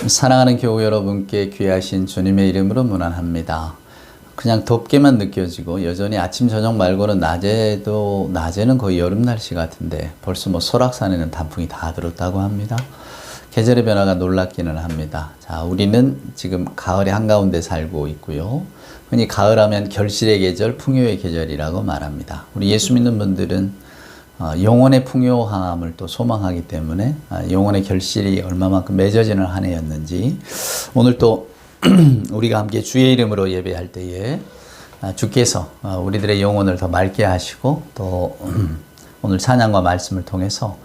사랑하는 교우 여러분께 귀하신 주님의 이름으로 문안합니다. 그냥 덥게만 느껴지고 여전히 아침 저녁 말고는 낮에는 거의 여름 날씨 같은데 벌써 설악산에는 단풍이 다 들었다고 합니다. 계절의 변화가 놀랍기는 합니다. 자, 우리는 지금 가을의 한가운데 살고 있고요. 흔히 가을하면 결실의 계절, 풍요의 계절이라고 말합니다. 우리 예수 믿는 분들은 영혼의 풍요함을 또 소망하기 때문에 영혼의 결실이 얼마만큼 맺어지는 한 해였는지, 오늘 또 우리가 함께 주의 이름으로 예배할 때에 주께서 우리들의 영혼을 더 맑게 하시고 또 오늘 찬양과 말씀을 통해서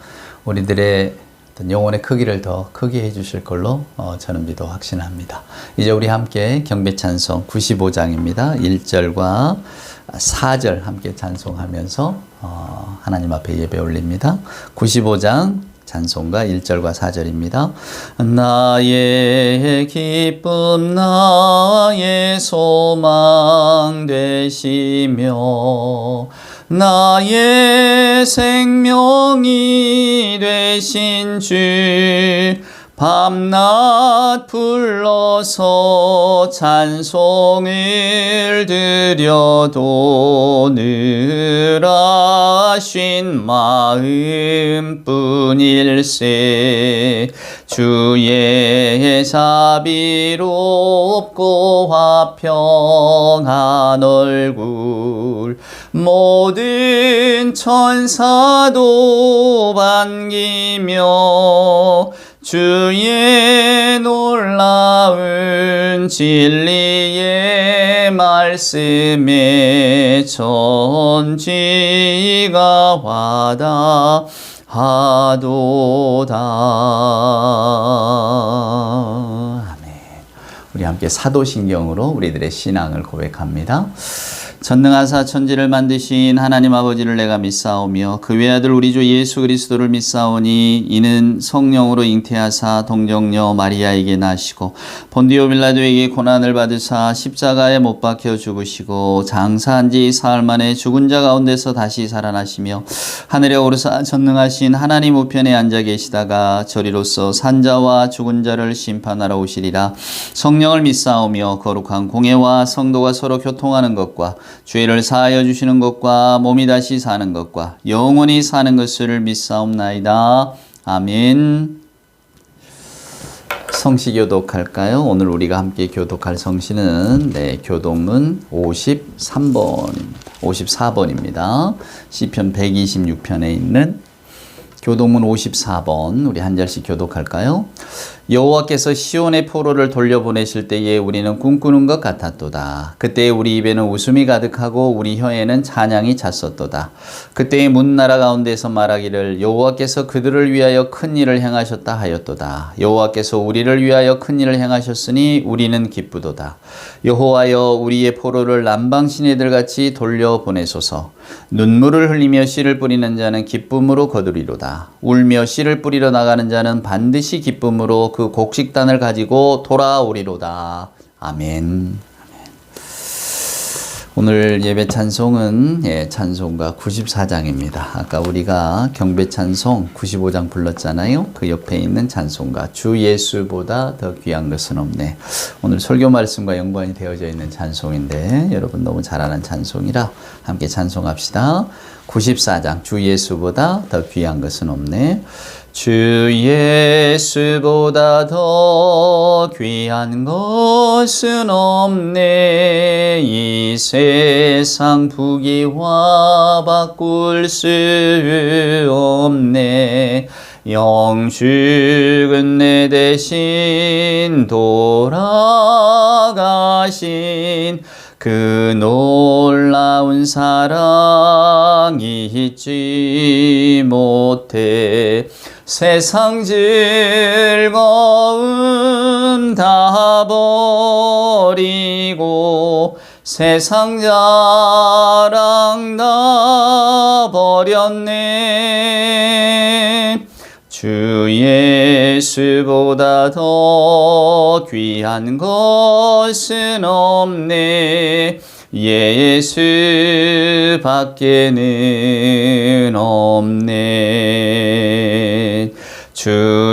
우리들의 어떤 영혼의 크기를 더 크게 해주실 걸로 저는 믿어 확신합니다. 이제 우리 함께 경배 찬송 95장입니다. 1절과 4절 함께 찬송하면서 하나님 앞에 예배 올립니다. 95장 찬송가 1절과 4절입니다. 나의 기쁨 나의 소망 되시며 나의 생명이 되신 주, 밤낮 불러서 찬송을 드려도 늘 아신 마음뿐일세. 주의 자비롭고 화평한 얼굴 모든 천사도 반기며 주의 놀라운 진리의 말씀에 천지가 화답하도다. 아멘. 우리 함께 사도신경으로 우리들의 신앙을 고백합니다. 전능하사 천지를 만드신 하나님 아버지를 내가 믿사오며 그 외아들 우리 주 예수 그리스도를 믿사오니 이는 성령으로 잉태하사 동정녀 마리아에게 나시고 본디오 빌라도에게 고난을 받으사 십자가에 못 박혀 죽으시고 장사한 지 사흘 만에 죽은 자 가운데서 다시 살아나시며 하늘에 오르사 전능하신 하나님 우편에 앉아 계시다가 저리로서 산자와 죽은 자를 심판하러 오시리라. 성령을 믿사오며 거룩한 공회와 성도가 서로 교통하는 것과 죄를 사하여 주시는 것과 몸이 다시 사는 것과 영원히 사는 것을 믿사옵나이다. 아멘. 성시 교독할까요? 오늘 우리가 함께 교독할 성시는 교동문 54번입니다. 시편 126편에 있는 교동문 54번 우리 한 절씩 교독할까요? 여호와께서 시온의 포로를 돌려보내실 때에 우리는 꿈꾸는 것 같았도다. 그때에 우리 입에는 웃음이 가득하고 우리 혀에는 찬양이 찼었도다. 그때의 문나라 가운데서 말하기를 여호와께서 그들을 위하여 큰 일을 행하셨다 하였도다. 여호와께서 우리를 위하여 큰 일을 행하셨으니 우리는 기쁘도다. 여호와여 우리의 포로를 남방 시내들같이 돌려보내소서. 눈물을 흘리며 씨를 뿌리는 자는 기쁨으로 거두리로다. 울며 씨를 뿌리러 나가는 자는 반드시 기쁨으로 그 곡식단을 가지고 돌아오리로다. 아멘. 오늘 예배 찬송은 찬송가 94장입니다. 아까 우리가 경배 찬송 95장 불렀잖아요. 그 옆에 있는 찬송가 주 예수보다 더 귀한 것은 없네. 오늘 설교 말씀과 연관이 되어져 있는 찬송인데 여러분 너무 잘 아는 찬송이라 함께 찬송합시다. 94장 주 예수보다 더 귀한 것은 없네. 주 예수보다 더 귀한 것은 없네. 이 세상 부귀와 바꿀 수 없네. 영죽은 내 대신 돌아가신 그 놀라운 사랑이 잊지 못해. 세상 즐거움 다 버리고 세상 자랑 다 버렸네. 주 예수보다 더 귀한 것은 없네. 예수 밖에는 없네. 주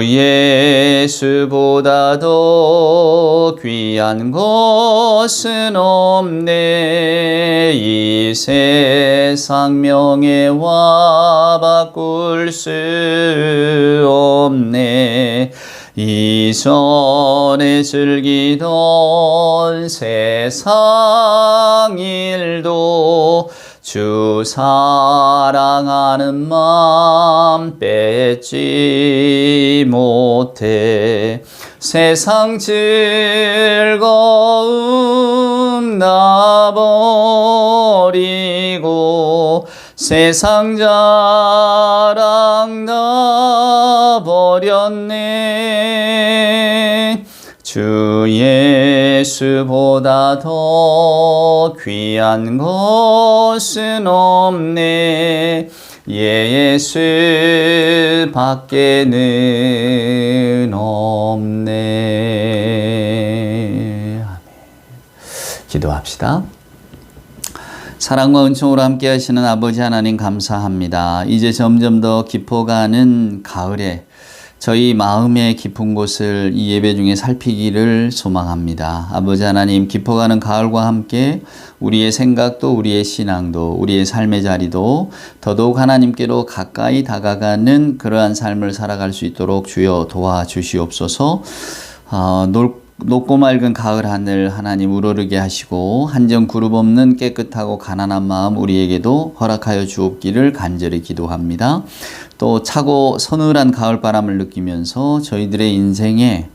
예수보다 더 귀한 것은 없네. 이 세상 명예와 바꿀 수 없네. 이전에 즐기던 세상 일도 주 사랑하는 마음 뺏지 못해. 세상 즐거움 놔버리고 세상 자랑 놔버렸네. 주 예수보다 더 귀한 것은 없네. 예수 밖에는 없네. 아멘. 기도합시다. 사랑과 은총으로 함께 하시는 아버지 하나님 감사합니다. 이제 점점 더 깊어가는 가을에 저희 마음의 깊은 곳을 이 예배 중에 살피기를 소망합니다. 아버지 하나님, 깊어가는 가을과 함께 우리의 생각도 우리의 신앙도 우리의 삶의 자리도 더더욱 하나님께로 가까이 다가가는 그러한 삶을 살아갈 수 있도록 주여 도와주시옵소서. 높고 맑은 가을 하늘 하나님 우러르게 하시고 한정 그룹 없는 깨끗하고 가난한 마음 우리에게도 허락하여 주옵기를 간절히 기도합니다. 또 차고 서늘한 가을바람을 느끼면서 저희들의 인생에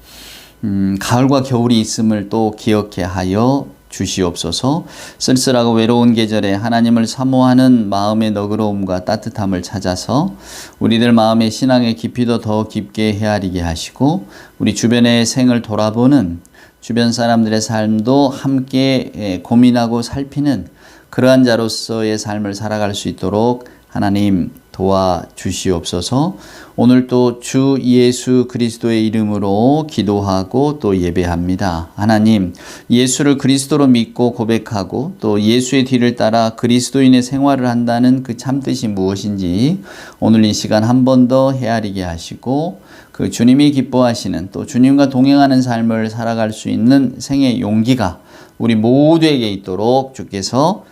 가을과 겨울이 있음을 또 기억해 하여 주시옵소서. 쓸쓸하고 외로운 계절에 하나님을 사모하는 마음의 너그러움과 따뜻함을 찾아서 우리들 마음의 신앙의 깊이도 더 깊게 헤아리게 하시고 우리 주변의 생을 돌아보는 주변 사람들의 삶도 함께 고민하고 살피는 그러한 자로서의 삶을 살아갈 수 있도록 하나님 도와주시옵소서. 오늘도 주 예수 그리스도의 이름으로 기도하고 또 예배합니다. 하나님, 예수를 그리스도로 믿고 고백하고 또 예수의 뒤를 따라 그리스도인의 생활을 한다는 그 참뜻이 무엇인지 오늘 이 시간 한 번 더 헤아리게 하시고 그 주님이 기뻐하시는 또 주님과 동행하는 삶을 살아갈 수 있는 생의 용기가 우리 모두에게 있도록 주께서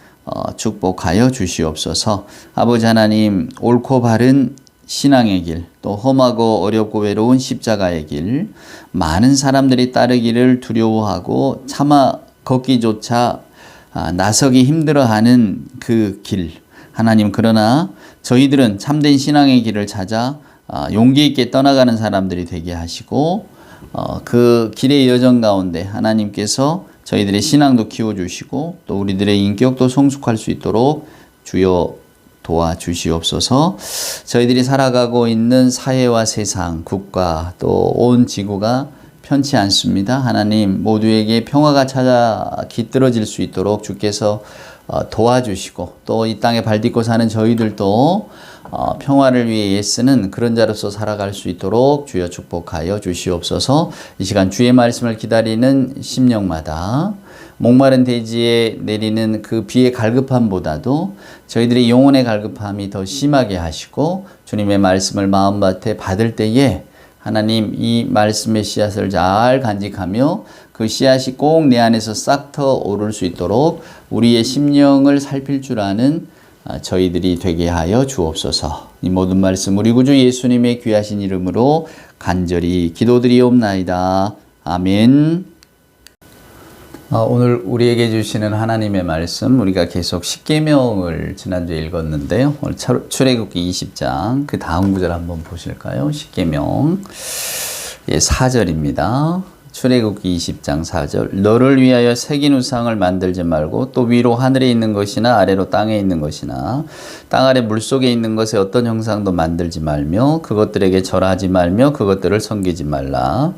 축복하여 주시옵소서. 아버지 하나님, 옳고 바른 신앙의 길, 또 험하고 어렵고 외로운 십자가의 길, 많은 사람들이 따르기를 두려워하고 차마 걷기조차 나서기 힘들어하는 그 길, 하나님, 그러나 저희들은 참된 신앙의 길을 찾아 용기 있게 떠나가는 사람들이 되게 하시고 그 길의 여정 가운데 하나님께서 저희들의 신앙도 키워주시고 또 우리들의 인격도 성숙할 수 있도록 주여 도와주시옵소서. 저희들이 살아가고 있는 사회와 세상, 국가 또 온 지구가 편치 않습니다. 하나님, 모두에게 평화가 찾아 깃들어질 수 있도록 주께서 도와주시고 또 이 땅에 발딛고 사는 저희들도 평화를 위해 애쓰는 그런 자로서 살아갈 수 있도록 주여 축복하여 주시옵소서. 이 시간 주의 말씀을 기다리는 심령마다 목마른 대지에 내리는 그 비의 갈급함보다도 저희들의 영혼의 갈급함이 더 심하게 하시고 주님의 말씀을 마음밭에 받을 때에 하나님, 이 말씀의 씨앗을 잘 간직하며 그 씨앗이 꼭 내 안에서 싹터 오를 수 있도록 우리의 심령을 살필 줄 아는 저희들이 되게 하여 주옵소서. 이 모든 말씀 우리 구주 예수님의 귀하신 이름으로 간절히 기도드리옵나이다. 아멘. 오늘 우리에게 주시는 하나님의 말씀, 우리가 계속 십계명을 지난주에 읽었는데요. 오늘 출애굽기 20장 그 다음 구절 한번 보실까요? 십계명 4절입니다. 출애굽기 20장 4절. 너를 위하여 새긴 우상을 만들지 말고 또 위로 하늘에 있는 것이나 아래로 땅에 있는 것이나 땅 아래 물속에 있는 것의 어떤 형상도 만들지 말며 그것들에게 절하지 말며 그것들을 섬기지 말라.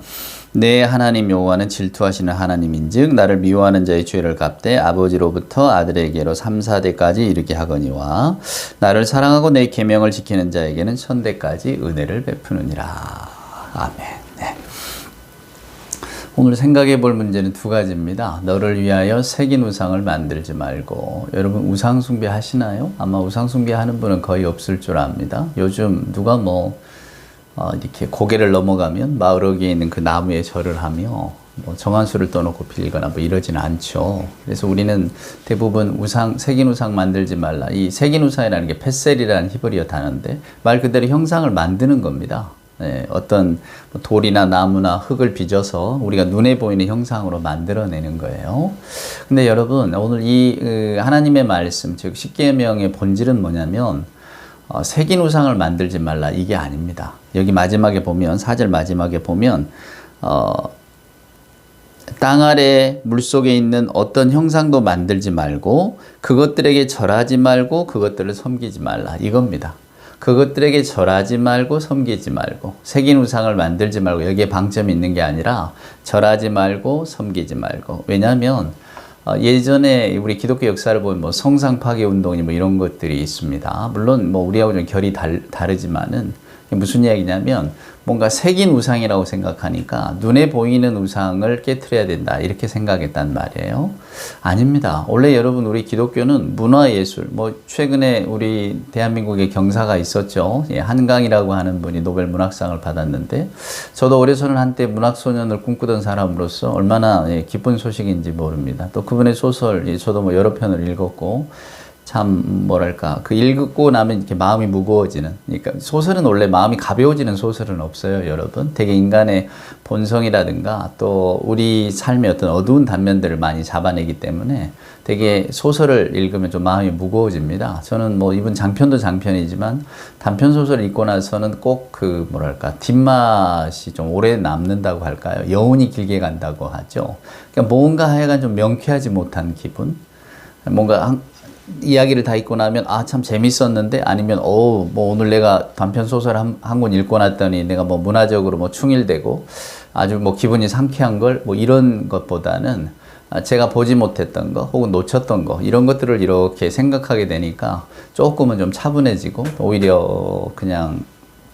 내 하나님 여호와는 질투하시는 하나님인즉 나를 미워하는 자의 죄를 갚되 아버지로부터 아들에게로 3, 4대까지 이르게 하거니와 나를 사랑하고 내 계명을 지키는 자에게는 1000대까지 은혜를 베푸느니라. 아멘. 네. 오늘 생각해 볼 문제는 두 가지입니다. 너를 위하여 새긴 우상을 만들지 말고. 여러분 우상 숭배 하시나요? 아마 우상 숭배 하는 분은 거의 없을 줄 압니다. 요즘 누가 이렇게 고개를 넘어가면 마을 어귀에 있는 그 나무에 절을 하며 뭐 정한수를 떠놓고 빌거나 뭐 이러지는 않죠. 그래서 우리는 대부분 우상, 색인 우상 만들지 말라. 이 색인 우상이라는 게 페셀이라는 히브리어 단어인데 말 그대로 형상을 만드는 겁니다. 네, 어떤 돌이나 나무나 흙을 빚어서 우리가 눈에 보이는 형상으로 만들어내는 거예요. 근데 여러분 오늘 이 하나님의 말씀, 즉 십계명의 본질은 뭐냐면 색인 우상을 만들지 말라 이게 아닙니다. 여기 마지막에 보면 4절 마지막에 보면 땅 아래 물속에 있는 어떤 형상도 만들지 말고 그것들에게 절하지 말고 그것들을 섬기지 말라 이겁니다. 그것들에게 절하지 말고 섬기지 말고 색인 우상을 만들지 말고 여기에 방점이 있는 게 아니라 절하지 말고 섬기지 말고 왜냐하면 예전에 우리 기독교 역사를 보면 뭐 성상 파괴 운동이 뭐 이런 것들이 있습니다. 물론 뭐 우리하고 좀 결이 다르지만은 무슨 이야기냐면 뭔가 색인 우상이라고 생각하니까 눈에 보이는 우상을 깨트려야 된다 이렇게 생각했단 말이에요. 아닙니다. 원래 여러분 우리 기독교는 문화예술 뭐 최근에 우리 대한민국에 경사가 있었죠. 예, 한강이라고 하는 분이 노벨 문학상을 받았는데 저도 오래전에 한때 문학소년을 꿈꾸던 사람으로서 얼마나 기쁜 소식인지 모릅니다. 또 그분의 소설 저도 뭐 여러 편을 읽었고 참 뭐랄까 그 읽고 나면 이렇게 마음이 무거워지는 그러니까 소설은 원래 마음이 가벼워지는 소설은 없어요 여러분. 되게 인간의 본성이라든가 또 우리 삶의 어떤 어두운 단면들을 많이 잡아내기 때문에 되게 소설을 읽으면 좀 마음이 무거워집니다. 저는 뭐 이번 장편도 장편이지만 단편 소설을 읽고 나서는 꼭 그 뭐랄까 뒷맛이 좀 오래 남는다고 할까요? 여운이 길게 간다고 하죠. 그러니까 뭔가 하여간 좀 명쾌하지 못한 기분 뭔가 이야기를 다 읽고 나면 아 참 재밌었는데 아니면 뭐 오늘 내가 단편 소설 한 권 읽고 났더니 내가 뭐 문화적으로 뭐 충일되고 아주 뭐 기분이 상쾌한 걸 뭐 이런 것보다는 제가 보지 못했던 거 혹은 놓쳤던 거 이런 것들을 이렇게 생각하게 되니까 조금은 좀 차분해지고 오히려 그냥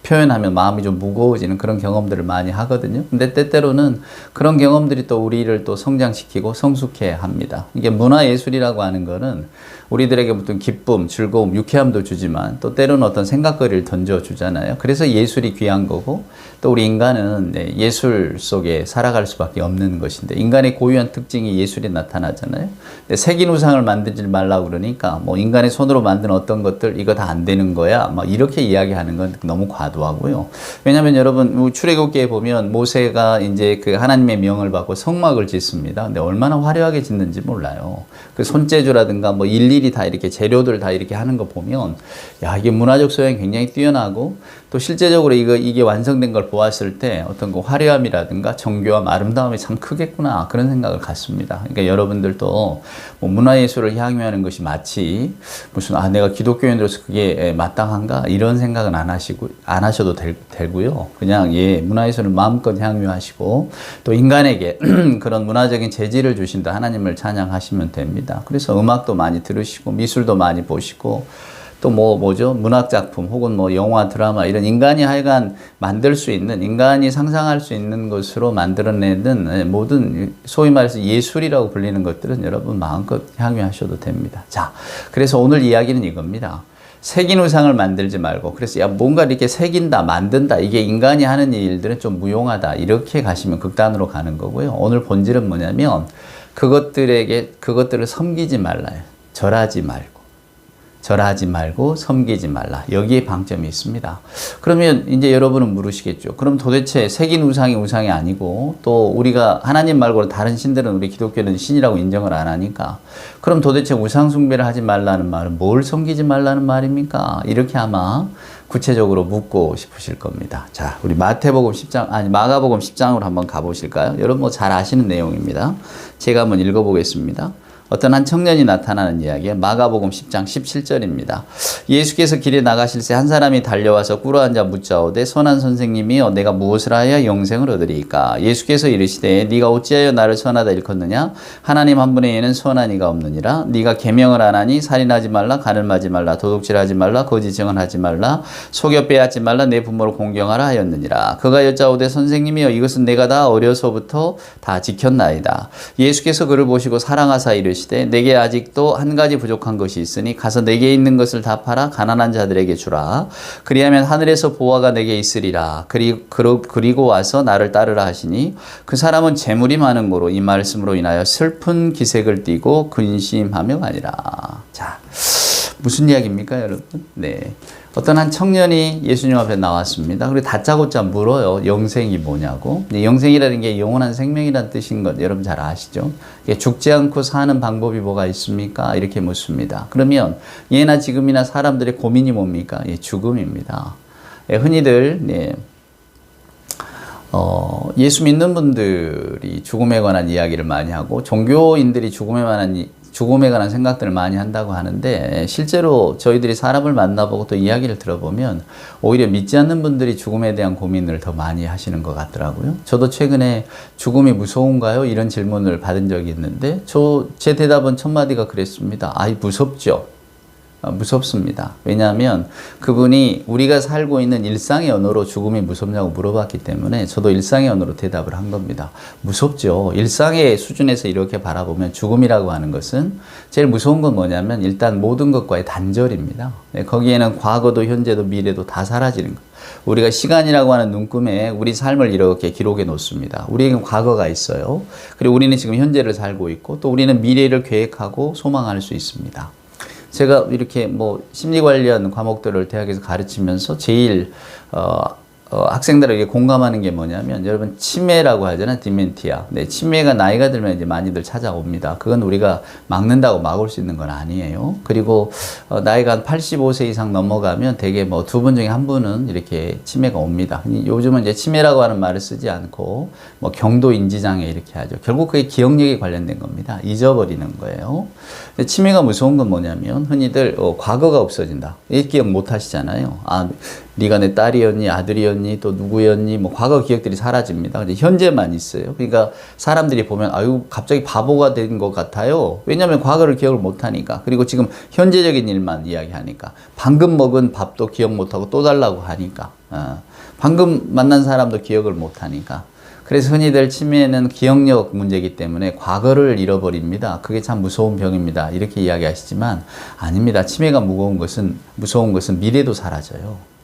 표현하면 마음이 좀 무거워지는 그런 경험들을 많이 하거든요. 근데 때때로는 그런 경험들이 또 우리를 또 성장시키고 성숙해 합니다. 이게 문화예술이라고 하는 거는 우리들에게 어떤 기쁨, 즐거움, 유쾌함도 주지만 또 때로는 어떤 생각거리를 던져주잖아요. 그래서 예술이 귀한 거고 또 우리 인간은 예술 속에 살아갈 수밖에 없는 것인데 인간의 고유한 특징이 예술에 나타나잖아요. 근데 색인 우상을 만들지 말라고 그러니까 뭐 인간의 손으로 만든 어떤 것들 이거 다 안 되는 거야 막 이렇게 이야기하는 건 너무 과도하고요. 왜냐하면 여러분 출애굽기에 보면 모세가 이제 그 하나님의 명을 받고 성막을 짓습니다. 근데 얼마나 화려하게 짓는지 몰라요. 그 손재주라든가 뭐 일일이 다 이렇게 재료들 다 이렇게 하는 거 보면 야 이게 문화적 소양이 굉장히 뛰어나고 또 실제적으로 이게 완성된 걸 보았을 때 어떤 그 화려함이라든가 정교함, 아름다움이 참 크겠구나 그런 생각을 갖습니다. 그러니까 여러분들도 뭐 문화예술을 향유하는 것이 마치 무슨 내가 기독교인으로서 그게 마땅한가 이런 생각은 안 하셔도 되고요. 그냥 문화예술을 마음껏 향유하시고 또 인간에게 그런 문화적인 재질을 주신다 하나님을 찬양하시면 됩니다. 그래서 음악도 많이 들으시고 미술도 많이 보시고 또 뭐죠? 문학작품 혹은 뭐 영화, 드라마 이런 인간이 하여간 만들 수 있는 인간이 상상할 수 있는 것으로 만들어내는 모든 소위 말해서 예술이라고 불리는 것들은 여러분 마음껏 향유하셔도 됩니다. 자, 그래서 오늘 이야기는 이겁니다. 색인 우상을 만들지 말고 그래서 뭔가 이렇게 새긴다 만든다 이게 인간이 하는 일들은 좀 무용하다 이렇게 가시면 극단으로 가는 거고요. 오늘 본질은 뭐냐면 그것들을 섬기지 말라요. 절하지 말고 섬기지 말라. 여기에 방점이 있습니다. 그러면 이제 여러분은 물으시겠죠. 그럼 도대체 색인 우상이 아니고 또 우리가 하나님 말고는 다른 신들은 우리 기독교는 신이라고 인정을 안 하니까 그럼 도대체 우상 숭배를 하지 말라는 말은 뭘 섬기지 말라는 말입니까? 이렇게 아마 구체적으로 묻고 싶으실 겁니다. 자, 우리 마가복음 10장으로 한번 가보실까요? 여러분 뭐 잘 아시는 내용입니다. 제가 한번 읽어보겠습니다. 어떤 한 청년이 나타나는 이야기예요. 마가복음 10장 17절입니다. 예수께서 길에 나가실새 한 사람이 달려와서 꿇어앉아 묻자오되 선한 선생님이여 내가 무엇을 하여야 영생을 얻으리이까? 예수께서 이르시되 네가 어찌하여 나를 선하다 일컫느냐? 하나님 한 분의 이에는 선한 이가 없느니라. 네가 계명을 안 하니 살인하지 말라, 간음하지 말라, 도둑질하지 말라, 거짓 증언하지 말라, 속여 빼앗지 말라, 내 부모를 공경하라 하였느니라. 그가 여짜오되 선생님이여 이것은 내가 다 어려서부터 다 지켰나이다. 예수께서 그를 보시고 사랑하사 이르시되 이르시되 내게 아직도 한 가지 부족한 것이 있으니 가서 내게 있는 것을 다 팔아 가난한 자들에게 주라. 그리하면 하늘에서 보화가 내게 있으리라. 그리고 와서 나를 따르라 하시니 그 사람은 재물이 많은 고로 이 말씀으로 인하여 슬픈 기색을 띠고 근심하며 가니라. 자, 무슨 이야기입니까, 여러분? 네. 어떤 한 청년이 예수님 앞에 나왔습니다. 그리고 다짜고짜 물어요. 영생이 뭐냐고. 영생이라는 게 영원한 생명이라는 뜻인 것 여러분 잘 아시죠? 죽지 않고 사는 방법이 뭐가 있습니까? 이렇게 묻습니다. 그러면 예나 지금이나 사람들의 고민이 뭡니까? 죽음입니다. 흔히들 예수 믿는 분들이 죽음에 관한 이야기를 많이 하고 종교인들이 죽음에 관한 생각들을 많이 한다고 하는데 실제로 저희들이 사람을 만나보고 또 이야기를 들어보면 오히려 믿지 않는 분들이 죽음에 대한 고민을 더 많이 하시는 것 같더라고요. 저도 최근에 죽음이 무서운가요? 이런 질문을 받은 적이 있는데 제 대답은 첫 마디가 그랬습니다. 아이, 무섭죠. 무섭습니다. 왜냐하면 그분이 우리가 살고 있는 일상의 언어로 죽음이 무섭냐고 물어봤기 때문에 저도 일상의 언어로 대답을 한 겁니다. 무섭죠. 일상의 수준에서 이렇게 바라보면 죽음이라고 하는 것은 제일 무서운 건 뭐냐면 일단 모든 것과의 단절입니다. 거기에는 과거도 현재도 미래도 다 사라지는 것. 우리가 시간이라고 하는 눈금에 우리 삶을 이렇게 기록해 놓습니다. 우리에겐 과거가 있어요. 그리고 우리는 지금 현재를 살고 있고 또 우리는 미래를 계획하고 소망할 수 있습니다. 제가 이렇게 심리 관련 과목들을 대학에서 가르치면서 제일 학생들에게 공감하는 게 뭐냐면 여러분 치매라고 하잖아요. 디멘티아. 네, 치매가 나이가 들면 이제 많이들 찾아옵니다. 그건 우리가 막는다고 막을 수 있는 건 아니에요. 그리고 나이가 한 85세 이상 넘어가면 대개 두 분 중에 한 분은 이렇게 치매가 옵니다. 요즘은 이제 치매라고 하는 말을 쓰지 않고 경도 인지장애 이렇게 하죠. 결국 그게 기억력에 관련된 겁니다. 잊어버리는 거예요. 치매가 무서운 건 뭐냐면 흔히들 과거가 없어진다. 옛 기억 못 하시잖아요. 아, 네가 내 딸이었니, 아들이었니, 또 누구였니, 과거 기억들이 사라집니다. 근데 현재만 있어요. 그러니까 사람들이 보면 아유 갑자기 바보가 된 것 같아요. 왜냐하면 과거를 기억을 못 하니까. 그리고 지금 현재적인 일만 이야기하니까. 방금 먹은 밥도 기억 못 하고 또 달라고 하니까. 방금 만난 사람도 기억을 못 하니까. 그래서 흔히들 치매는 기억력 문제이기 때문에 과거를 잃어버립니다. 그게 참 무서운 병입니다. 이렇게 이야기하시지만 아닙니다. 치매가 무서운 것은 미래도 사라져요.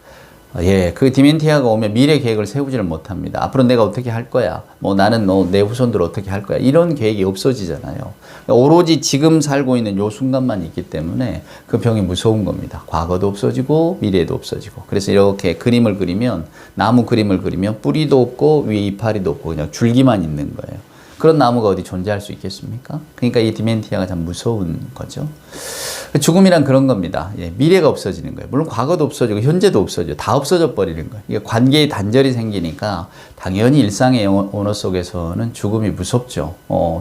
그 디멘티아가 오면 미래 계획을 세우지를 못합니다. 앞으로 내가 어떻게 할 거야? 나는 내 후손들 어떻게 할 거야? 이런 계획이 없어지잖아요. 오로지 지금 살고 있는 요 순간만 있기 때문에 그 병이 무서운 겁니다. 과거도 없어지고 미래도 없어지고. 그래서 이렇게 그림을 그리면 나무 그림을 그리면 뿌리도 없고 위에 이파리도 없고 그냥 줄기만 있는 거예요. 그런 나무가 어디 존재할 수 있겠습니까? 그러니까 이 디멘티아가 참 무서운 거죠. 죽음이란 그런 겁니다. 미래가 없어지는 거예요. 물론 과거도 없어지고 현재도 없어져요. 다 없어져 버리는 거예요. 이게 관계에 단절이 생기니까 당연히 일상의 언어 속에서는 죽음이 무섭죠.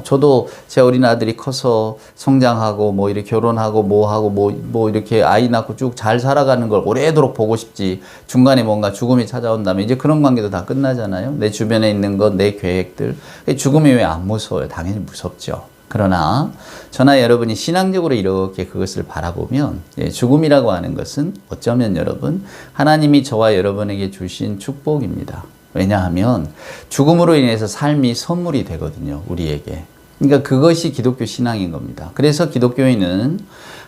저도 제 어린 아들이 커서 성장하고 이렇게 결혼하고 이렇게 아이 낳고 쭉 잘 살아가는 걸 오래도록 보고 싶지. 중간에 뭔가 죽음이 찾아온다면 이제 그런 관계도 다 끝나잖아요. 내 주변에 있는 것, 내 계획들. 죽음이 왜 안 무서워요? 당연히 무섭죠. 그러나 저나 여러분이 신앙적으로 이렇게 그것을 바라보면 죽음이라고 하는 것은 어쩌면 여러분 하나님이 저와 여러분에게 주신 축복입니다. 왜냐하면 죽음으로 인해서 삶이 선물이 되거든요. 우리에게. 그러니까 그것이 기독교 신앙인 겁니다. 그래서 기독교인은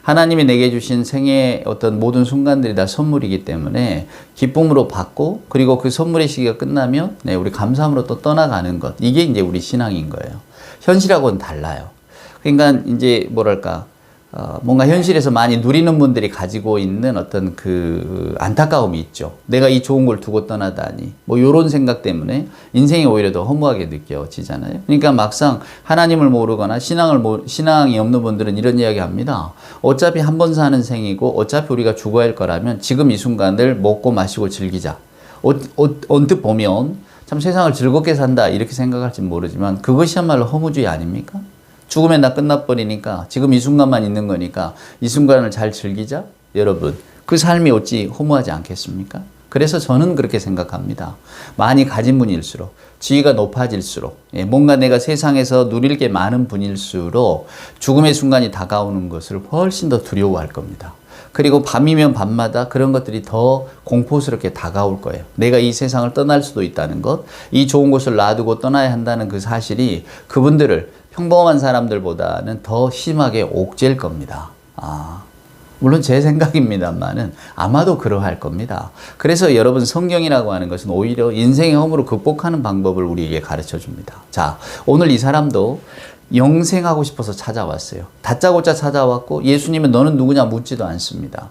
하나님이 내게 주신 생애의 어떤 모든 순간들이 다 선물이기 때문에 기쁨으로 받고 그리고 그 선물의 시기가 끝나면 우리 감사함으로 또 떠나가는 것. 이게 이제 우리 신앙인 거예요. 현실하고는 달라요. 그러니까 이제 뭔가 현실에서 많이 누리는 분들이 가지고 있는 어떤 그 안타까움이 있죠. 내가 이 좋은 걸 두고 떠나다니. 요런 생각 때문에 인생이 오히려 더 허무하게 느껴지잖아요. 그러니까 막상 하나님을 모르거나 신앙이 없는 분들은 이런 이야기 합니다. 어차피 한 번 사는 생이고 어차피 우리가 죽어야 할 거라면 지금 이 순간을 먹고 마시고 즐기자. 언뜻 보면 참 세상을 즐겁게 산다 이렇게 생각할지 모르지만 그것이야말로 허무주의 아닙니까? 죽으면 다 끝나버리니까 지금 이 순간만 있는 거니까 이 순간을 잘 즐기자. 여러분 그 삶이 어찌 허무하지 않겠습니까? 그래서 저는 그렇게 생각합니다. 많이 가진 분일수록 지위가 높아질수록 뭔가 내가 세상에서 누릴 게 많은 분일수록 죽음의 순간이 다가오는 것을 훨씬 더 두려워할 겁니다. 그리고 밤이면 밤마다 그런 것들이 더 공포스럽게 다가올 거예요. 내가 이 세상을 떠날 수도 있다는 것, 이 좋은 곳을 놔두고 떠나야 한다는 그 사실이 그분들을 평범한 사람들보다는 더 심하게 옥죄일 겁니다. 물론 제 생각입니다만은 아마도 그러할 겁니다. 그래서 여러분 성경이라고 하는 것은 오히려 인생의 허물을 극복하는 방법을 우리에게 가르쳐 줍니다. 자, 오늘 이 사람도 영생하고 싶어서 찾아왔어요. 다짜고짜 찾아왔고 예수님은 너는 누구냐 묻지도 않습니다.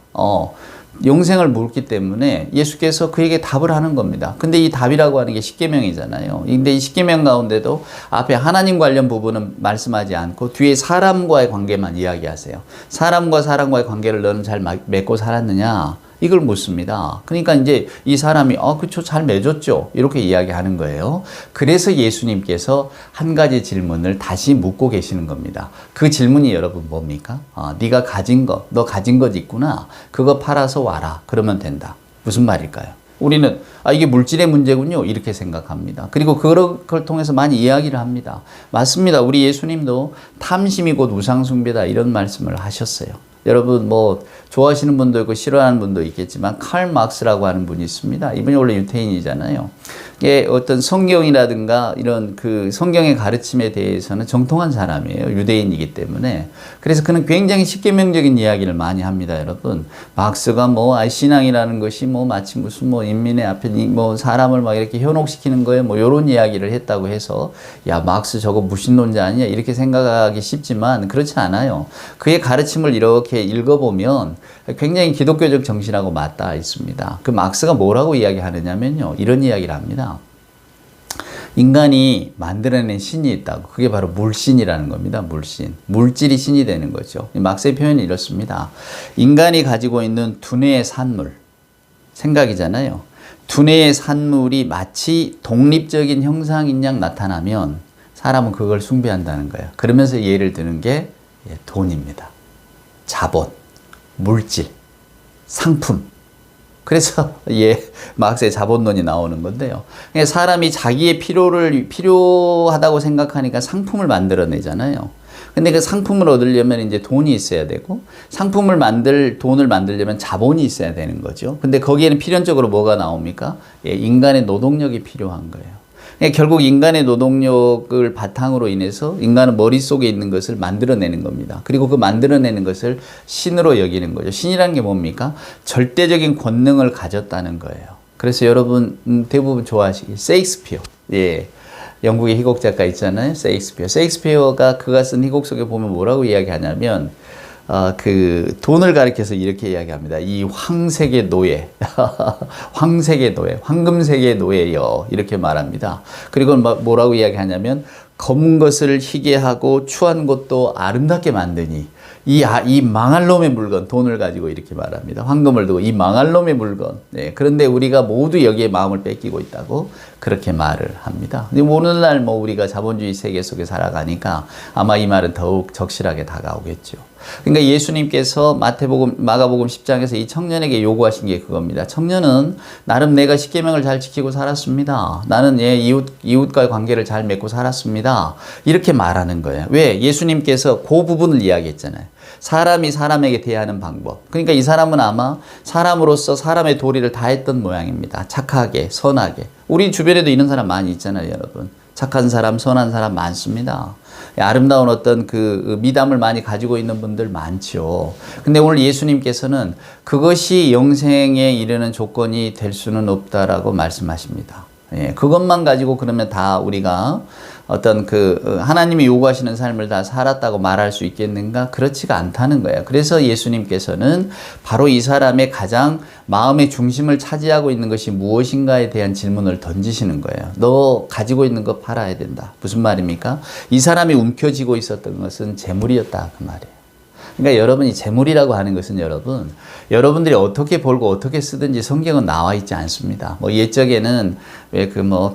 영생을 묻기 때문에 예수께서 그에게 답을 하는 겁니다. 근데 이 답이라고 하는 게 십계명이잖아요. 근데 이 십계명 가운데도 앞에 하나님 관련 부분은 말씀하지 않고 뒤에 사람과의 관계만 이야기하세요. 사람과 사람과의 관계를 너는 잘 맺고 살았느냐? 이걸 묻습니다. 그러니까 이제 이 사람이 그쵸, 잘 맺었죠. 이렇게 이야기하는 거예요. 그래서 예수님께서 한 가지 질문을 다시 묻고 계시는 겁니다. 그 질문이 여러분 뭡니까? 네가 가진 거, 너 가진 것 있구나. 그거 팔아서 와라. 그러면 된다. 무슨 말일까요? 우리는 이게 물질의 문제군요. 이렇게 생각합니다. 그리고 그걸 통해서 많이 이야기를 합니다. 맞습니다. 우리 예수님도 탐심이 곧 우상숭배다 이런 말씀을 하셨어요. 여러분 뭐 좋아하시는 분도 있고 싫어하는 분도 있겠지만 칼 막스라고 하는 분이 있습니다. 이분이 원래 유태인이잖아요. 예, 어떤 성경이라든가 이런 그 성경의 가르침에 대해서는 정통한 사람이에요. 유대인이기 때문에. 그래서 그는 굉장히 십계명적인 이야기를 많이 합니다, 여러분. 막스가 신앙이라는 것이 마치 무슨 인민의 앞에 사람을 막 이렇게 현혹시키는 거예요. 이런 이야기를 했다고 해서 야, 막스 저거 무신론자 아니야? 이렇게 생각하기 쉽지만 그렇지 않아요. 그의 가르침을 이렇게 읽어보면 굉장히 기독교적 정신하고 맞닿아 있습니다. 그 막스가 뭐라고 이야기하느냐면요. 이런 이야기를 합니다. 인간이 만들어낸 신이 있다고. 그게 바로 물신이라는 겁니다. 물신. 물질이 신이 되는 거죠. 막스의 표현이 이렇습니다. 인간이 가지고 있는 두뇌의 산물, 생각이잖아요. 두뇌의 산물이 마치 독립적인 형상인 양 나타나면 사람은 그걸 숭배한다는 거예요. 그러면서 예를 드는 게 돈입니다. 자본, 물질, 상품. 그래서 막스의 자본론이 나오는 건데요. 사람이 자기의 필요하다고 생각하니까 상품을 만들어내잖아요. 근데 그 상품을 얻으려면 이제 돈이 있어야 되고 돈을 만들려면 자본이 있어야 되는 거죠. 근데 거기에는 필연적으로 뭐가 나옵니까? 인간의 노동력이 필요한 거예요. 결국 인간의 노동력을 바탕으로 인해서 인간은 머릿속에 있는 것을 만들어내는 겁니다. 그리고 그 만들어내는 것을 신으로 여기는 거죠. 신이라는 게 뭡니까? 절대적인 권능을 가졌다는 거예요. 그래서 여러분 대부분 좋아하시기 셰익스피어. 영국의 희곡 작가 있잖아요. 셰익스피어가 그가 쓴 희곡 속에 보면 뭐라고 이야기하냐면 그 돈을 가리켜서 이렇게 이야기합니다. 이 황색의 노예, 황색의 노예, 황금색의 노예여 이렇게 말합니다. 그리고 뭐라고 이야기하냐면 검은 것을 희게 하고 추한 것도 아름답게 만드니 이 망할 놈의 물건, 돈을 가지고 이렇게 말합니다. 황금을 두고 이 망할 놈의 물건. 그런데 우리가 모두 여기에 마음을 뺏기고 있다고 그렇게 말을 합니다. 근데 오늘날 우리가 자본주의 세계 속에 살아가니까 아마 이 말은 더욱 적실하게 다가오겠죠. 그러니까 예수님께서 마가복음 10장에서 이 청년에게 요구하신 게 그겁니다. 청년은 나름 내가 십계명을 잘 지키고 살았습니다. 나는 이웃과의 관계를 잘 맺고 살았습니다. 이렇게 말하는 거예요. 왜? 예수님께서 그 부분을 이야기했잖아요. 사람이 사람에게 대하는 방법. 그러니까 이 사람은 아마 사람으로서 사람의 도리를 다 했던 모양입니다. 착하게, 선하게. 우리 주변에도 이런 사람 많이 있잖아요, 여러분. 착한 사람, 선한 사람 많습니다. 아름다운 어떤 그 미담을 많이 가지고 있는 분들 많죠. 근데 오늘 예수님께서는 그것이 영생에 이르는 조건이 될 수는 없다라고 말씀하십니다. 그것만 가지고 그러면 다 우리가 어떤 하나님이 요구하시는 삶을 다 살았다고 말할 수 있겠는가? 그렇지가 않다는 거예요. 그래서 예수님께서는 바로 이 사람의 가장 마음의 중심을 차지하고 있는 것이 무엇인가에 대한 질문을 던지시는 거예요. 너 가지고 있는 거 팔아야 된다. 무슨 말입니까? 이 사람이 움켜쥐고 있었던 것은 재물이었다. 그 말이에요. 그러니까 여러분이 재물이라고 하는 것은 여러분들이 어떻게 벌고 어떻게 쓰든지 성경은 나와 있지 않습니다. 옛적에는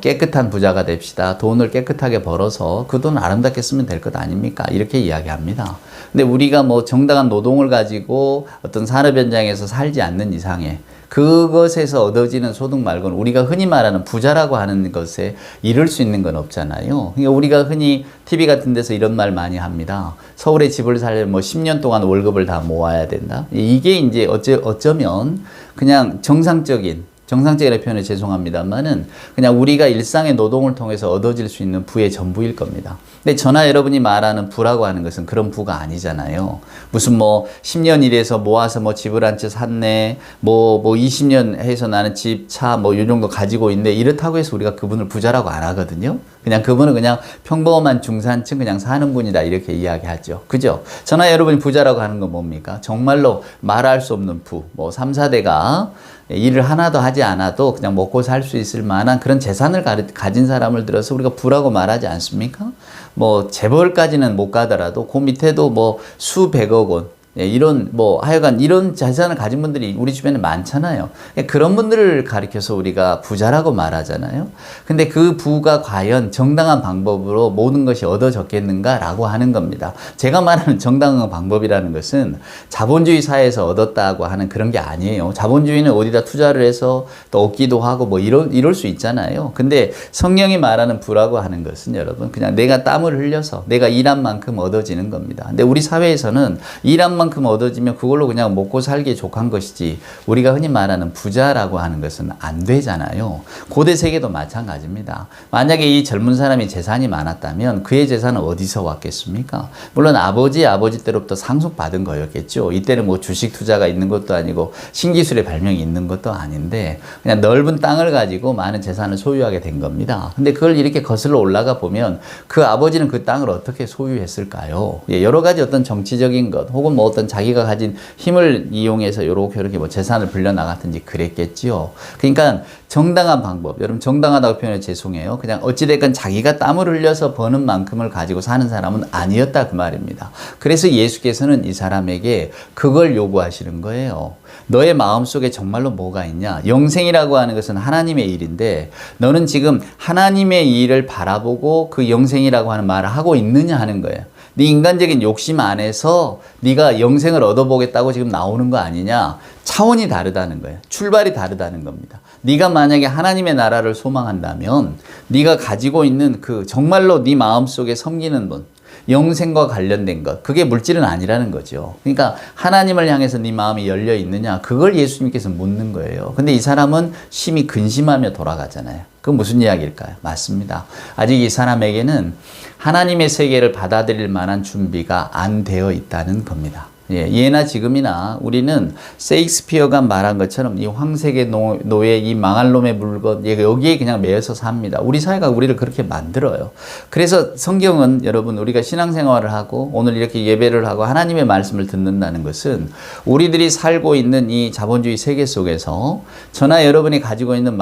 깨끗한 부자가 됩시다. 돈을 깨끗하게 벌어서 그 돈 아름답게 쓰면 될 것 아닙니까? 이렇게 이야기합니다. 근데 우리가 정당한 노동을 가지고 어떤 산업 현장에서 살지 않는 이상에 그것에서 얻어지는 소득 말고는 우리가 흔히 말하는 부자라고 하는 것에 이룰 수 있는 건 없잖아요. 그러니까 우리가 흔히 TV 같은 데서 이런 말 많이 합니다. 서울에 집을 살려면 10년 동안 월급을 다 모아야 된다. 이게 이제 어쩌면 그냥 정상적인 정상적인 표현에 죄송합니다만은 그냥 우리가 일상의 노동을 통해서 얻어질 수 있는 부의 전부일 겁니다. 근데 저나 여러분이 말하는 부라고 하는 것은 그런 부가 아니잖아요. 무슨 뭐 10년 일해서 모아서 뭐 집을 한 채 샀네, 뭐 20년 해서 나는 집, 차 뭐 이 정도 가지고 있는데 이렇다고 해서 우리가 그분을 부자라고 안 하거든요. 그냥 그분은 그냥 평범한 중산층 그냥 사는 분이다 이렇게 이야기하죠. 그죠? 저나 여러분이 부자라고 하는 건 뭡니까? 정말로 말할 수 없는 부, 뭐 3, 4대가 일을 하나도 하지 않아도 그냥 먹고 살 수 있을 만한 그런 재산을 가진 사람을 들어서 우리가 부라고 말하지 않습니까? 뭐 재벌까지는 못 가더라도 그 밑에도 뭐 수백억 원, 이런 뭐 하여간 이런 재산을 가진 분들이 우리 주변에 많잖아요. 그런 분들을 가리켜서 우리가 부자라고 말하잖아요. 근데 그 부가 과연 정당한 방법으로 모든 것이 얻어졌겠는가라고 하는 겁니다. 제가 말하는 정당한 방법이라는 것은 자본주의 사회에서 얻었다고 하는 그런 게 아니에요. 자본주의는 어디다 투자를 해서 또 얻기도 하고 뭐 이럴 수 있잖아요. 근데 성령이 말하는 부라고 하는 것은 여러분 그냥 내가 땀을 흘려서 내가 일한 만큼 얻어지는 겁니다. 근데 우리 사회에서는 일한 만큼 얻어지면 그걸로 그냥 먹고 살기에 족한 것이지 우리가 흔히 말하는 부자라고 하는 것은 안 되잖아요. 고대 세계도 마찬가지입니다. 만약에 이 젊은 사람이 재산이 많았다면 그의 재산은 어디서 왔겠습니까? 물론 아버지 때로부터 상속받은 거였겠죠. 이때는 뭐 주식 투자가 있는 것도 아니고 신기술의 발명이 있는 것도 아닌데 그냥 넓은 땅을 가지고 많은 재산을 소유하게 된 겁니다. 근데 그걸 이렇게 거슬러 올라가 보면 그 아버지는 그 땅을 어떻게 소유했을까요? 여러 가지 어떤 정치적인 것 혹은 뭐 어떤 자기가 가진 힘을 이용해서 이렇게 뭐 재산을 불려나갔든지 그랬겠지요. 그러니까 정당한 방법, 여러분 정당하다고 표현해 죄송해요. 그냥 어찌됐건 자기가 땀을 흘려서 버는 만큼을 가지고 사는 사람은 아니었다 그 말입니다. 그래서 예수께서는 이 사람에게 그걸 요구하시는 거예요. 너의 마음속에 정말로 뭐가 있냐? 영생이라고 하는 것은 하나님의 일인데 너는 지금 하나님의 일을 바라보고 그 영생이라고 하는 말을 하고 있느냐 하는 거예요. 네 인간적인 욕심 안에서 네가 영생을 얻어보겠다고 지금 나오는 거 아니냐? 차원이 다르다는 거예요. 출발이 다르다는 겁니다. 네가 만약에 하나님의 나라를 소망한다면 네가 가지고 있는 그 정말로 네 마음속에 섬기는 분, 영생과 관련된 것, 그게 물질은 아니라는 거죠. 그러니까 하나님을 향해서 네 마음이 열려 있느냐, 그걸 예수님께서 묻는 거예요. 근데 이 사람은 심히 근심하며 돌아가잖아요. 그건 무슨 이야기일까요? 맞습니다. 아직 이 사람에게는 하나님의 세계를 받아들일 만한 준비가 안 되어 있다는 겁니다. 예나 지금이나 우리는 세익스피어가 말한 것처럼 이 황색의 노예, 이 망할 놈의 물건, 여기에 그냥 매여서 삽니다. 우리 사회가 우리를 그렇게 만들어요. 그래서 성경은 여러분 우리가 신앙생활을 하고 오늘 이렇게 예배를 하고 하나님의 말씀을 듣는다는 것은 우리들이 살고 있는 이 자본주의 세계 속에서 저나 여러분이 가지고 있는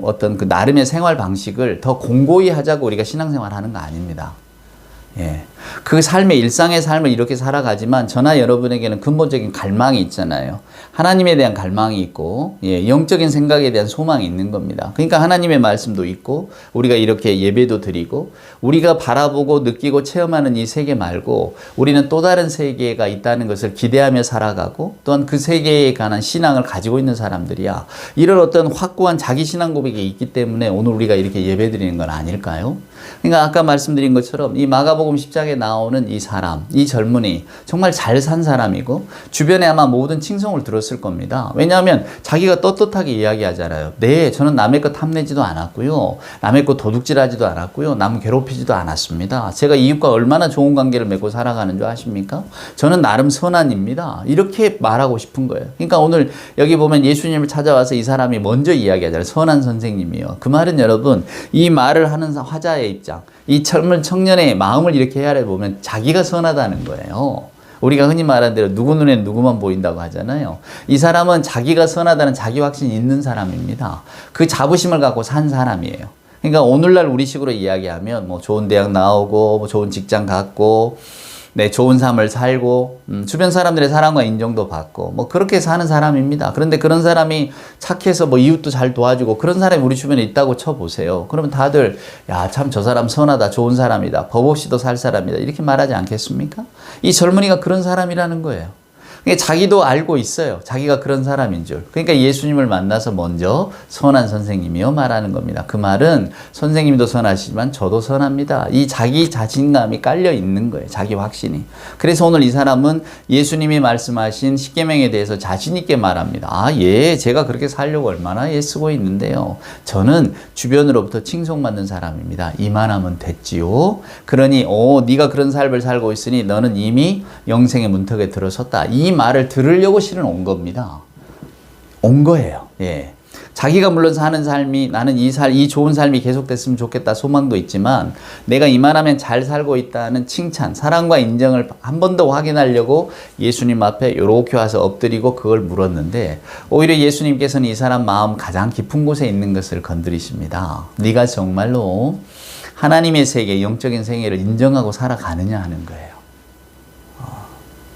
어떤 그 나름의 생활 방식을 더 공고히 하자고 우리가 신앙생활 하는 거 아닙니다. 그 삶의 일상의 삶을 이렇게 살아가지만 저나 여러분에게는 근본적인 갈망이 있잖아요. 하나님에 대한 갈망이 있고 영적인 생각에 대한 소망이 있는 겁니다. 그러니까 하나님의 말씀도 있고 우리가 이렇게 예배도 드리고 우리가 바라보고 느끼고 체험하는 이 세계 말고 우리는 또 다른 세계가 있다는 것을 기대하며 살아가고 또한 그 세계에 관한 신앙을 가지고 있는 사람들이야. 이런 어떤 확고한 자기 신앙 고백이 있기 때문에 오늘 우리가 이렇게 예배 드리는 건 아닐까요? 그러니까 아까 말씀드린 것처럼 이 마가복음 10장에 나오는 이 사람, 이 젊은이 정말 잘 산 사람이고 주변에 아마 모든 칭송을 들었을 겁니다. 왜냐하면 자기가 떳떳하게 이야기하잖아요. 네, 저는 남의 것 탐내지도 않았고요. 남의 것 도둑질하지도 않았고요. 남 괴롭히지도 않았습니다. 제가 이웃과 얼마나 좋은 관계를 맺고 살아가는 줄 아십니까? 저는 나름 선한입니다. 이렇게 말하고 싶은 거예요. 그러니까 오늘 여기 보면 예수님을 찾아와서 이 사람이 먼저 이야기하잖아요. 선한 선생님이요. 그 말은 여러분 이 말을 하는 화자의 입장, 이 젊은 청년의 마음을 이렇게 헤아려 보면 자기가 선하다는 거예요. 우리가 흔히 말하는 대로 누구 눈에 누구만 보인다고 하잖아요. 이 사람은 자기가 선하다는 자기 확신이 있는 사람입니다. 그 자부심을 갖고 산 사람이에요. 그러니까 오늘날 우리식으로 이야기하면 뭐 좋은 대학 나오고 뭐 좋은 직장 갖고 좋은 삶을 살고 주변 사람들의 사랑과 인정도 받고 뭐 그렇게 사는 사람입니다. 그런데 그런 사람이 착해서 뭐 이웃도 잘 도와주고 그런 사람이 우리 주변에 있다고 쳐보세요. 그러면 다들 야, 참 저 사람 선하다, 좋은 사람이다, 법 없이도 살 사람이다 이렇게 말하지 않겠습니까? 이 젊은이가 그런 사람이라는 거예요. 그러니까 자기도 알고 있어요. 자기가 그런 사람인 줄. 그러니까 예수님을 만나서 먼저 선한 선생님이요 말하는 겁니다. 그 말은 선생님도 선하시지만 저도 선합니다. 이 자기 자신감이 깔려 있는 거예요. 자기 확신이. 그래서 오늘 이 사람은 예수님이 말씀하신 십계명에 대해서 자신 있게 말합니다. 아, 예, 제가 그렇게 살려고 얼마나 애쓰고 있는데요. 저는 주변으로부터 칭송받는 사람입니다. 이만하면 됐지요. 그러니 네가 그런 삶을 살고 있으니 너는 이미 영생의 문턱에 들어섰다. 이 말을 들으려고 실은 온 겁니다. 온 거예요. 예. 자기가 물론 사는 삶이 나는 이 좋은 삶이 계속됐으면 좋겠다 소망도 있지만 내가 이만하면 잘 살고 있다는 칭찬, 사랑과 인정을 한 번 더 확인하려고 예수님 앞에 이렇게 와서 엎드리고 그걸 물었는데 오히려 예수님께서는 이 사람 마음 가장 깊은 곳에 있는 것을 건드리십니다. 네가 정말로 하나님의 세계, 영적인 세계를 인정하고 살아가느냐 하는 거예요.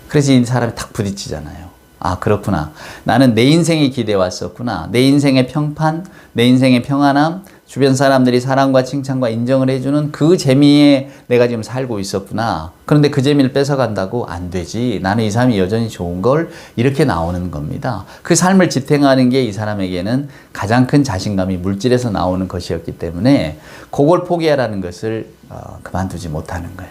그래서 이 사람이 탁 부딪히잖아요. 아, 그렇구나. 나는 내 인생에 기대해 왔었구나. 내 인생의 평판, 내 인생의 평안함, 주변 사람들이 사랑과 칭찬과 인정을 해주는 그 재미에 내가 지금 살고 있었구나. 그런데 그 재미를 뺏어간다고 안 되지. 나는 이 삶이 여전히 좋은 걸 이렇게 나오는 겁니다. 그 삶을 지탱하는 게 이 사람에게는 가장 큰 자신감이 물질에서 나오는 것이었기 때문에 그걸 포기하라는 것을 그만두지 못하는 거예요.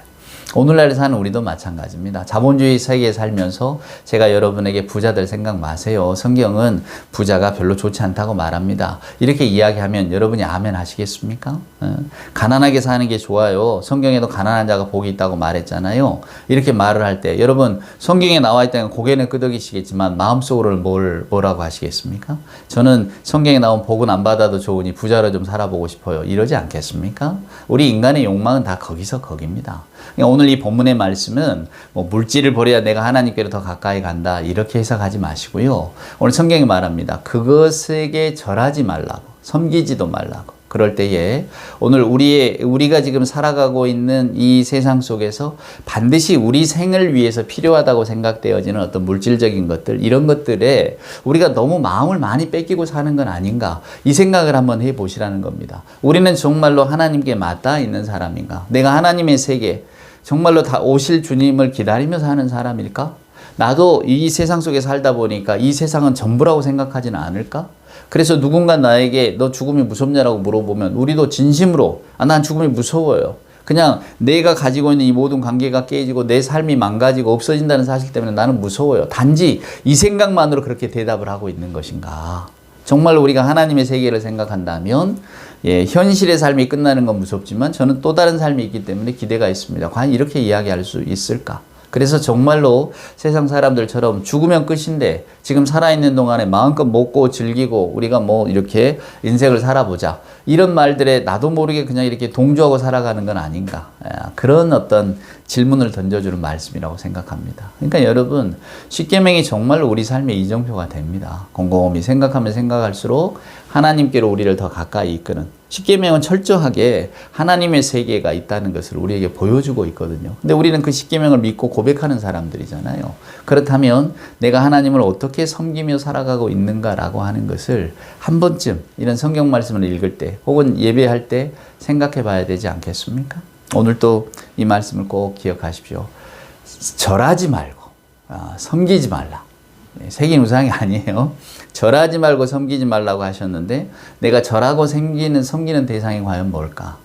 오늘날 사는 우리도 마찬가지입니다. 자본주의 세계에 살면서 제가 여러분에게 부자들 생각 마세요. 성경은 부자가 별로 좋지 않다고 말합니다. 이렇게 이야기하면 여러분이 아멘 하시겠습니까? 가난하게 사는 게 좋아요. 성경에도 가난한 자가 복이 있다고 말했잖아요. 이렇게 말을 할 때 여러분 성경에 나와 있다면 고개는 끄덕이시겠지만 마음속으로는 뭐라고 하시겠습니까? 저는 성경에 나온 복은 안 받아도 좋으니 부자로 좀 살아보고 싶어요. 이러지 않겠습니까? 우리 인간의 욕망은 다 거기서 거기입니다. 오늘 이 본문의 말씀은 물질을 버려야 내가 하나님께로 더 가까이 간다 이렇게 해석하지 마시고요. 오늘 성경이 말합니다. 그것에게 절하지 말라고, 섬기지도 말라고. 그럴 때에 오늘 우리가 지금 살아가고 있는 이 세상 속에서 반드시 우리 생을 위해서 필요하다고 생각되어지는 어떤 물질적인 것들, 이런 것들에 우리가 너무 마음을 많이 뺏기고 사는 건 아닌가, 이 생각을 한번 해보시라는 겁니다. 우리는 정말로 하나님께 맞닿아 있는 사람인가? 내가 하나님의 세계, 정말로 다 오실 주님을 기다리며 사는 사람일까? 나도 이 세상 속에 살다 보니까 이 세상은 전부라고 생각하지는 않을까? 그래서 누군가 나에게 너 죽음이 무섭냐라고 물어보면 우리도 진심으로 난 죽음이 무서워요. 그냥 내가 가지고 있는 이 모든 관계가 깨지고 내 삶이 망가지고 없어진다는 사실 때문에 나는 무서워요. 단지 이 생각만으로 그렇게 대답을 하고 있는 것인가? 정말로 우리가 하나님의 세계를 생각한다면 현실의 삶이 끝나는 건 무섭지만 저는 또 다른 삶이 있기 때문에 기대가 있습니다. 과연 이렇게 이야기할 수 있을까? 그래서 정말로 세상 사람들처럼 죽으면 끝인데 지금 살아있는 동안에 마음껏 먹고 즐기고 우리가 이렇게 인생을 살아보자, 이런 말들에 나도 모르게 그냥 이렇게 동조하고 살아가는 건 아닌가, 그런 어떤 질문을 던져주는 말씀이라고 생각합니다. 그러니까 여러분, 십계명이 정말로 우리 삶의 이정표가 됩니다. 곰곰이 생각하면 생각할수록 하나님께로 우리를 더 가까이 이끄는, 십계명은 철저하게 하나님의 세계가 있다는 것을 우리에게 보여주고 있거든요. 근데 우리는 그 십계명을 믿고 고백하는 사람들이잖아요. 그렇다면 내가 하나님을 어떻게 섬기며 살아가고 있는가라고 하는 것을 한 번쯤 이런 성경 말씀을 읽을 때 혹은 예배할 때 생각해 봐야 되지 않겠습니까? 오늘 또 이 말씀을 꼭 기억하십시오. 절하지 말고 섬기지 말라. 새긴 우상이 아니에요. 절하지 말고 섬기지 말라고 하셨는데 내가 절하고 섬기는 대상이 과연 뭘까?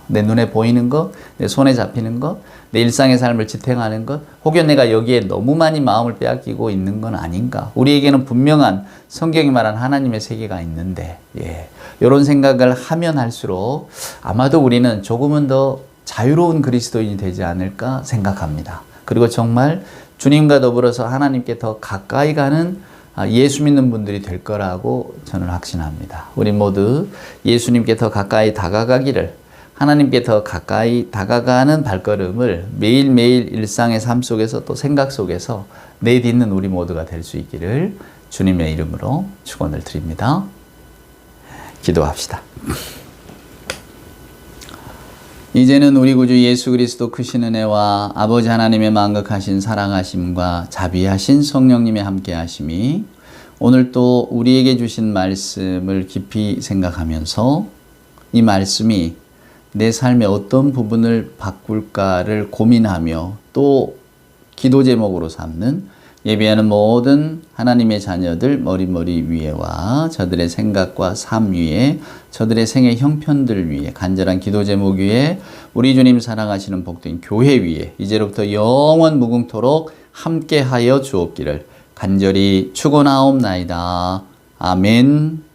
내 눈에 보이는 것, 내 손에 잡히는 것, 내 일상의 삶을 지탱하는 것, 혹은 내가 여기에 너무 많이 마음을 빼앗기고 있는 건 아닌가? 우리에게는 분명한 성경이 말한 하나님의 세계가 있는데, 이런 생각을 하면 할수록 아마도 우리는 조금은 더 자유로운 그리스도인이 되지 않을까 생각합니다. 그리고 정말 주님과 더불어서 하나님께 더 가까이 가는 예수 믿는 분들이 될 거라고 저는 확신합니다. 우리 모두 예수님께 더 가까이 다가가기를, 하나님께 더 가까이 다가가는 발걸음을 매일매일 일상의 삶 속에서 또 생각 속에서 내딛는 우리 모두가 될 수 있기를 주님의 이름으로 축원을 드립니다. 기도합시다. 이제는 우리 구주 예수 그리스도 크신 은혜와 아버지 하나님의 만극하신 사랑하심과 자비하신 성령님의 함께하심이 오늘 또 우리에게 주신 말씀을 깊이 생각하면서 이 말씀이 내 삶의 어떤 부분을 바꿀까를 고민하며 또 기도 제목으로 삼는 예비하는 모든 하나님의 자녀들 머리머리 위에와 저들의 생각과 삶 위에 저들의 생의 형편들 위에 간절한 기도 제목 위에 우리 주님 사랑하시는 복된 교회 위에 이제로부터 영원 무궁토록 함께하여 주옵기를 간절히 축원하옵나이다. 아멘.